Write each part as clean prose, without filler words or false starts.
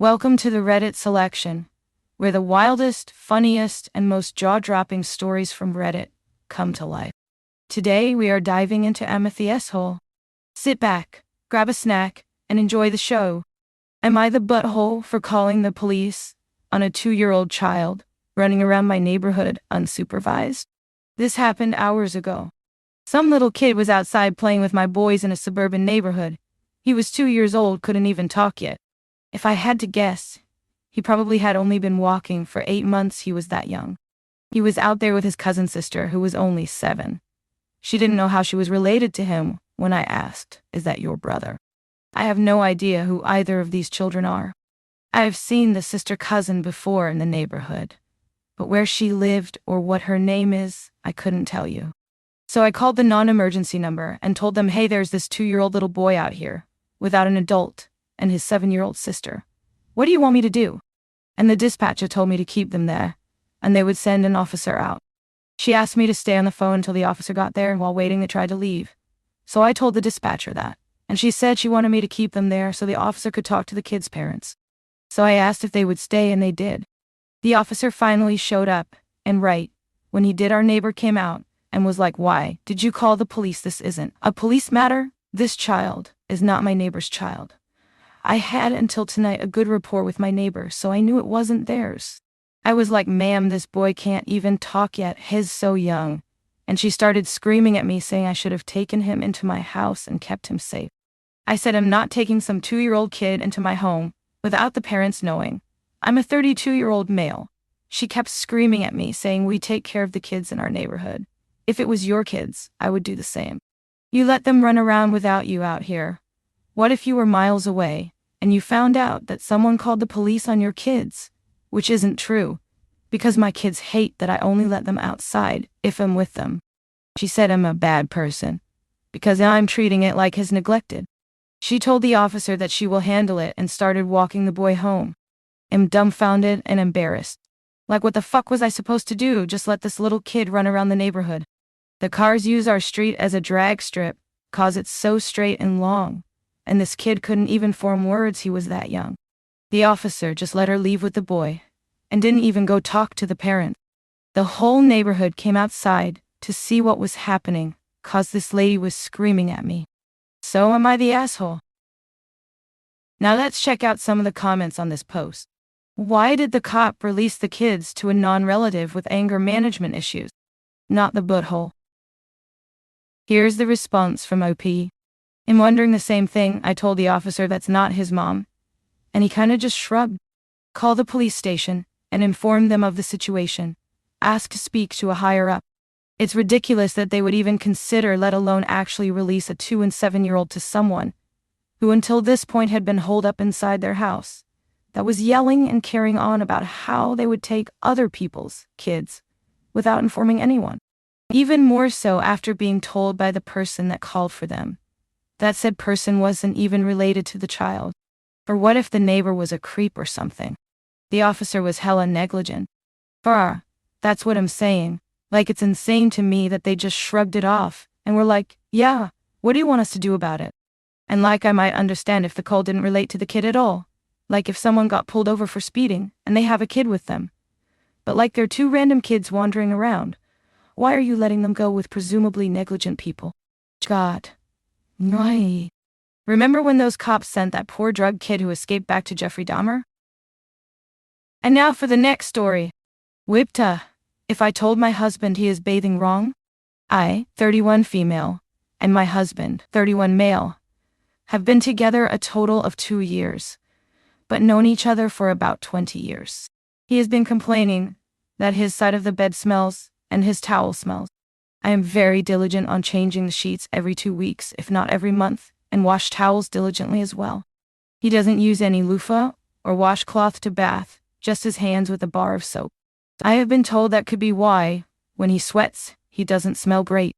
Welcome to the Reddit selection, where the wildest, funniest, and most jaw-dropping stories from Reddit come to life. Today, we are diving into Amethy's hole. Sit back, grab a snack, and enjoy the show. Am I the butthole for calling the police on a 2-year-old child running around my neighborhood unsupervised? This happened hours ago. Some little kid was outside playing with my boys in a suburban neighborhood. He was 2 years old, couldn't even talk yet. If I had to guess, he probably had only been walking for 8 months. He was that young. He was out there with his cousin sister, who was only 7. She didn't know how she was related to him when I asked, "Is that your brother?" I have no idea who either of these children are. I have seen the sister cousin before in the neighborhood, but where she lived or what her name is, I couldn't tell you. So I called the non-emergency number and told them, "Hey, there's this 2-year-old little boy out here without an adult and his 7-year-old sister. What do you want me to do?" And the dispatcher told me to keep them there, and they would send an officer out. She asked me to stay on the phone until the officer got there, and while waiting they tried to leave. So I told the dispatcher that, and she said she wanted me to keep them there so the officer could talk to the kids' parents. So I asked if they would stay, and they did. The officer finally showed up, and right when he did, our neighbor came out and was like, "Why did you call the police? This isn't a police matter. This child is not my neighbor's child. I had until tonight a good rapport with my neighbor, so I knew it wasn't theirs." I was like, "Ma'am, this boy can't even talk yet. He's so young." And she started screaming at me, saying I should have taken him into my house and kept him safe. I said, "I'm not taking some 2-year-old kid into my home without the parents knowing. I'm a 32-year-old male." She kept screaming at me, saying, "We take care of the kids in our neighborhood. If it was your kids, I would do the same. You let them run around without you out here. What if you were miles away and you found out that someone called the police on your kids?" Which isn't true, because my kids hate that I only let them outside if I'm with them. She said I'm a bad person because I'm treating it like he's neglected. She told the officer that she will handle it and started walking the boy home. I'm dumbfounded and embarrassed. Like, what the fuck was I supposed to do? Just let this little kid run around the neighborhood? The cars use our street as a drag strip, 'cause it's so straight and long, and this kid couldn't even form words. He was that young. The officer just let her leave with the boy and didn't even go talk to the parent. The whole neighborhood came outside to see what was happening, 'cause this lady was screaming at me. So am I the asshole? Now let's check out some of the comments on this post. Why did the cop release the kids to a non-relative with anger management issues? Not the butthole. Here's the response from OP. "I'm wondering the same thing. I told the officer that's not his mom, and he kinda just shrugged. Call the police station and inform them of the situation. Ask to speak to a higher up. It's ridiculous that they would even consider, let alone actually release a 2- and 7-year-old to someone who until this point had been holed up inside their house, that was yelling and carrying on about how they would take other people's kids without informing anyone. Even more so after being told by the person that called for them that said person wasn't even related to the child. Or what if the neighbor was a creep or something? The officer was hella negligent. That's what I'm saying. Like, it's insane to me that they just shrugged it off and were like, "Yeah, what do you want us to do about it?" And like, I might understand if the call didn't relate to the kid at all. Like if someone got pulled over for speeding and they have a kid with them. But like, they're 2 random kids wandering around. Why are you letting them go with presumably negligent people? God. No. Remember when those cops sent that poor drug kid who escaped back to Jeffrey Dahmer? And now for the next story. Whipta. If I told my husband he is bathing wrong? I, 31 female, and my husband, 31 male, have been together a total of 2 years, but known each other for about 20 years. He has been complaining that his side of the bed smells and his towel smells. I am very diligent on changing the sheets every 2 weeks, if not every month, and wash towels diligently as well. He doesn't use any loofah or washcloth to bath, just his hands with a bar of soap. I have been told that could be why, when he sweats, he doesn't smell great.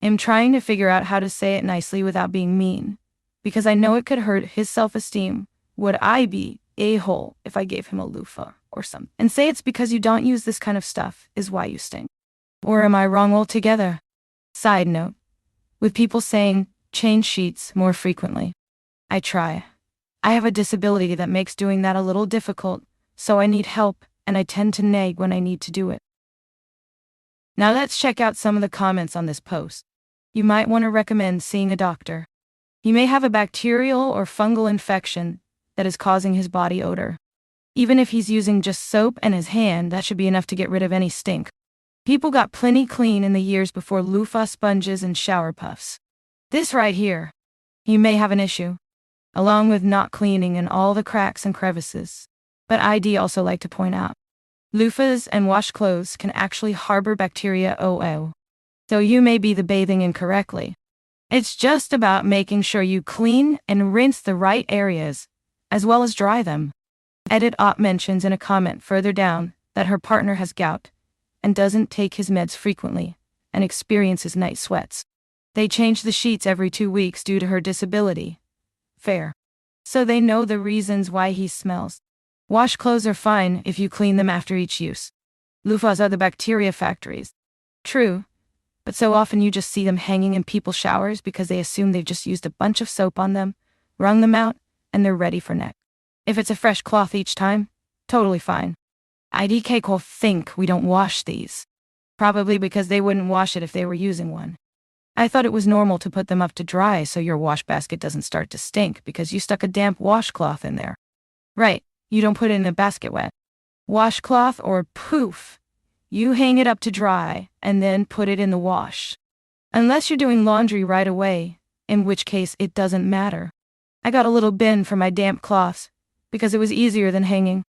I'm trying to figure out how to say it nicely without being mean, because I know it could hurt his self-esteem. Would I be a-hole if I gave him a loofah or something and say it's because you don't use this kind of stuff is why you stink? Or am I wrong altogether? Side note, with people saying change sheets more frequently, I try. I have a disability that makes doing that a little difficult, so I need help, and I tend to nag when I need to do it. Now let's check out some of the comments on this post. You might want to recommend seeing a doctor. He may have a bacterial or fungal infection that is causing his body odor. Even if he's using just soap and his hand, that should be enough to get rid of any stink. People got plenty clean in the years before loofah sponges and shower puffs. This right here, he may have an issue, along with not cleaning and all the cracks and crevices. But I'd also like to point out, loofahs and washcloths can actually harbor bacteria. So you may be bathing incorrectly. It's just about making sure you clean and rinse the right areas, as well as dry them. Op mentions in a comment further down that her partner has gout and doesn't take his meds frequently and experiences night sweats. They change the sheets every 2 weeks due to her disability. Fair. So they know the reasons why he smells. Washcloths are fine if you clean them after each use. Loofahs are the bacteria factories. True, but so often you just see them hanging in people's showers because they assume they've just used a bunch of soap on them, wrung them out, and they're ready for next. If it's a fresh cloth each time, totally fine. IDK think we don't wash these. Probably because they wouldn't wash it if they were using one. I thought it was normal to put them up to dry so your wash basket doesn't start to stink because you stuck a damp washcloth in there. Right, you don't put it in the basket wet. Washcloth or poof. You hang it up to dry and then put it in the wash. Unless you're doing laundry right away, in which case it doesn't matter. I got a little bin for my damp cloths because it was easier than hanging.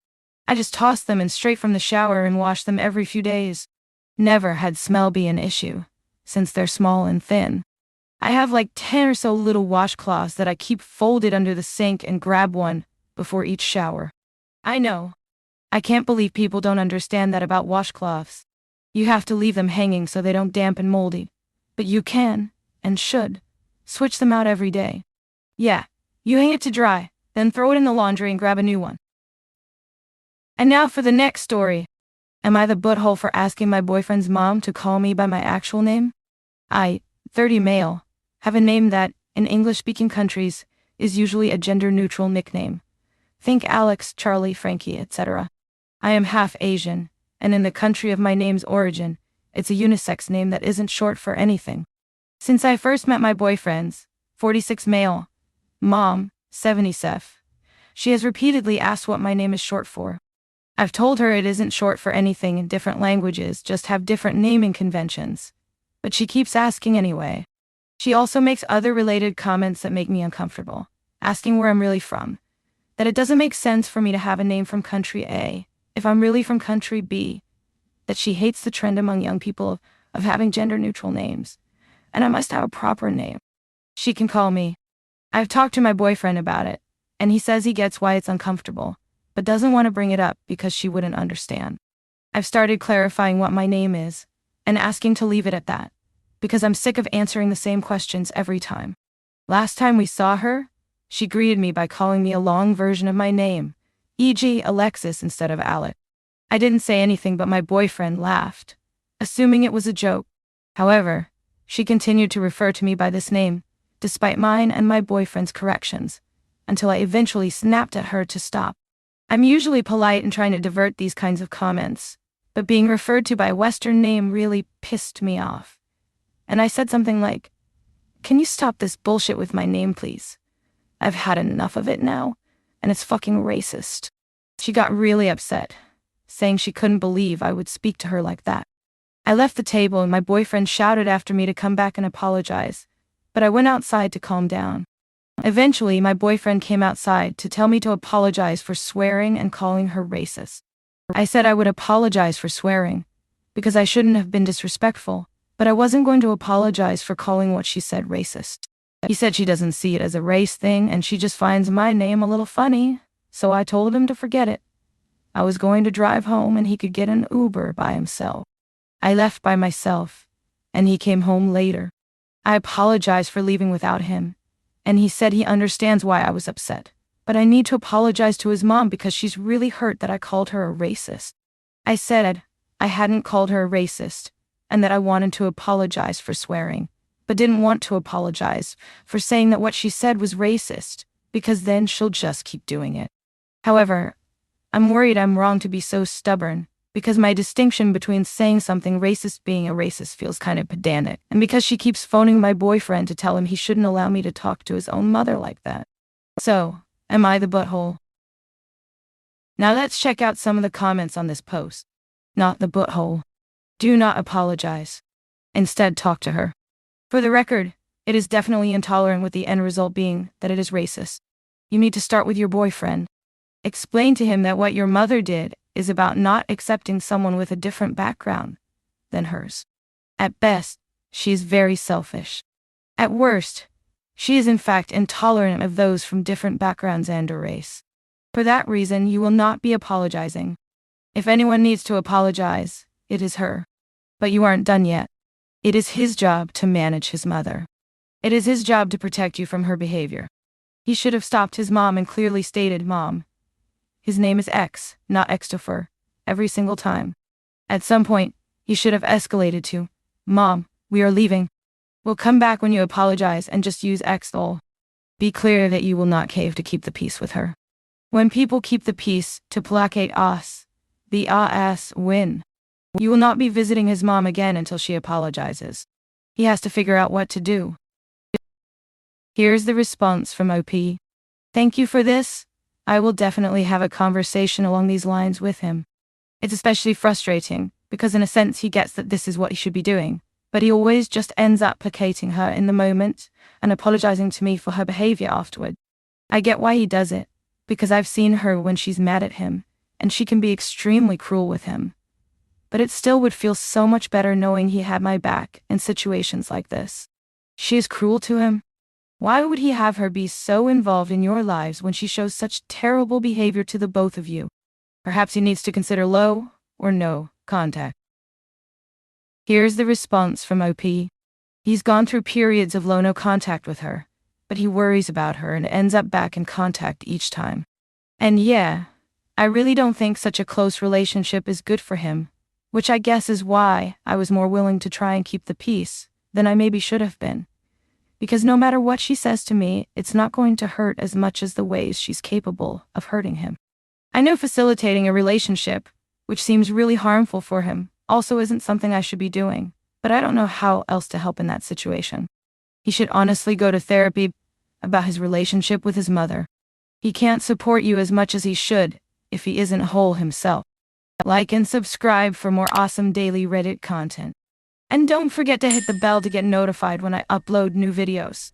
I just tossed them in straight from the shower and washed them every few days. Never had smell be an issue, since they're small and thin. I have like 10 or so little washcloths that I keep folded under the sink and grab one before each shower. I know. I can't believe people don't understand that about washcloths. You have to leave them hanging so they don't damp and moldy. But you can, and should, switch them out every day. Yeah, you hang it to dry, then throw it in the laundry and grab a new one. And now for the next story. Am I the butthole for asking my boyfriend's mom to call me by my actual name? I, 30 male, have a name that, in English-speaking countries, is usually a gender-neutral nickname. Think Alex, Charlie, Frankie, etc. I am half Asian, and in the country of my name's origin, it's a unisex name that isn't short for anything. Since I first met my boyfriend's, 46 male, mom, 70 Sef, she has repeatedly asked what my name is short for. I've told her it isn't short for anything in different languages, just have different naming conventions. But she keeps asking anyway. She also makes other related comments that make me uncomfortable, asking where I'm really from. That it doesn't make sense for me to have a name from country A, if I'm really from country B. That she hates the trend among young people of having gender-neutral names. And I must have a proper name. She can call me. I've talked to my boyfriend about it, and he says he gets why it's uncomfortable, but doesn't want to bring it up because she wouldn't understand. I've started clarifying what my name is, and asking to leave it at that, because I'm sick of answering the same questions every time. Last time we saw her, she greeted me by calling me a long version of my name, e.g. Alexis instead of Alec. I didn't say anything but my boyfriend laughed, assuming it was a joke. However, she continued to refer to me by this name, despite mine and my boyfriend's corrections, until I eventually snapped at her to stop. I'm usually polite in trying to divert these kinds of comments, but being referred to by a Western name really pissed me off. And I said something like, "Can you stop this bullshit with my name, please? I've had enough of it now, and it's fucking racist." She got really upset, saying she couldn't believe I would speak to her like that. I left the table and my boyfriend shouted after me to come back and apologize, but I went outside to calm down. Eventually, my boyfriend came outside to tell me to apologize for swearing and calling her racist. I said I would apologize for swearing, because I shouldn't have been disrespectful, but I wasn't going to apologize for calling what she said racist. He said she doesn't see it as a race thing and she just finds my name a little funny, so I told him to forget it. I was going to drive home and he could get an Uber by himself. I left by myself, and he came home later. I apologized for leaving without him, and he said he understands why I was upset, but I need to apologize to his mom because she's really hurt that I called her a racist. I said I hadn't called her a racist, and that I wanted to apologize for swearing, but didn't want to apologize for saying that what she said was racist, because then she'll just keep doing it. However, I'm worried I'm wrong to be so stubborn, because my distinction between saying something racist being a racist feels kind of pedantic, and because she keeps phoning my boyfriend to tell him he shouldn't allow me to talk to his own mother like that. So, am I the butthole? Now let's check out some of the comments on this post. Not the butthole. Do not apologize. Instead, talk to her. For the record, it is definitely intolerant, with the end result being that it is racist. You need to start with your boyfriend. Explain to him that what your mother did is about not accepting someone with a different background than hers. At best, she is very selfish. At worst, she is in fact intolerant of those from different backgrounds and/or race. For that reason, you will not be apologizing. If anyone needs to apologize, it is her. But you aren't done yet. It is his job to manage his mother. It is his job to protect you from her behavior. He should have stopped his mom and clearly stated, "Mom, his name is X, not Xtopher," every single time. At some point, he should have escalated to, "Mom, we are leaving. We'll come back when you apologize," and just use Xtol. Be clear that you will not cave to keep the peace with her. When people keep the peace to placate us, the us win. You will not be visiting his mom again until she apologizes. He has to figure out what to do. Here's the response from OP. Thank you for this. I will definitely have a conversation along these lines with him. It's especially frustrating, because in a sense he gets that this is what he should be doing, but he always just ends up placating her in the moment and apologizing to me for her behavior afterward. I get why he does it, because I've seen her when she's mad at him, and she can be extremely cruel with him. But it still would feel so much better knowing he had my back in situations like this. She is cruel to him? Why would he have her be so involved in your lives when she shows such terrible behavior to the both of you? Perhaps he needs to consider low or no contact. Here's the response from OP. He's gone through periods of low no contact with her, but he worries about her and ends up back in contact each time. And yeah, I really don't think such a close relationship is good for him, which I guess is why I was more willing to try and keep the peace than I maybe should have been. Because no matter what she says to me, it's not going to hurt as much as the ways she's capable of hurting him. I know facilitating a relationship, which seems really harmful for him, also isn't something I should be doing, but I don't know how else to help in that situation. He should honestly go to therapy about his relationship with his mother. He can't support you as much as he should if he isn't whole himself. Like and subscribe for more awesome daily Reddit content. And don't forget to hit the bell to get notified when I upload new videos.